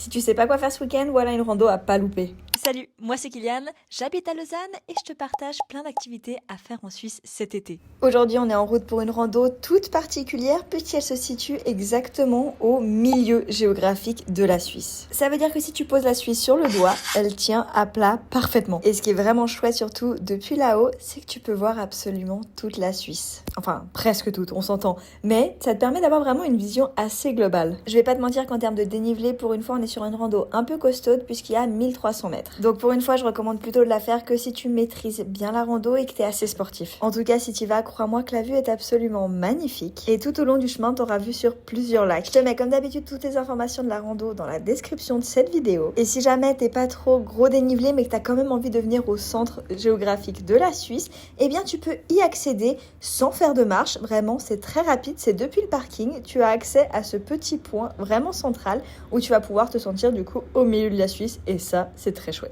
Si tu sais pas quoi faire ce week-end, voilà une rando à pas louper. Salut, moi c'est Kyliane, j'habite à Lausanne et je te partage plein d'activités à faire en Suisse cet été. Aujourd'hui, on est en route pour une rando toute particulière puisqu'elle se situe exactement au milieu géographique de la Suisse. Ça veut dire que si tu poses la Suisse sur le doigt, elle tient à plat parfaitement. Et ce qui est vraiment chouette surtout depuis là-haut, c'est que tu peux voir absolument toute la Suisse. Enfin, presque toute, on s'entend. Mais ça te permet d'avoir vraiment une vision assez globale. Je vais pas te mentir qu'en termes de dénivelé, pour une fois, on est sur une rando un peu costaude puisqu'il y a 1300 mètres. Donc pour une fois, je recommande plutôt de la faire que si tu maîtrises bien la rando et que tu es assez sportif. En tout cas, si tu vas, crois-moi que la vue est absolument magnifique. Et tout au long du chemin, tu auras vue sur plusieurs lacs. Je te mets comme d'habitude toutes les informations de la rando dans la description de cette vidéo. Et si jamais t'es pas trop gros dénivelé mais que tu as quand même envie de venir au centre géographique de la Suisse, eh bien tu peux y accéder sans faire de marche. Vraiment, c'est très rapide. C'est depuis le parking. Tu as accès à ce petit point vraiment central où tu vas pouvoir te sentir du coup au milieu de la Suisse. Et ça, c'est très chouette.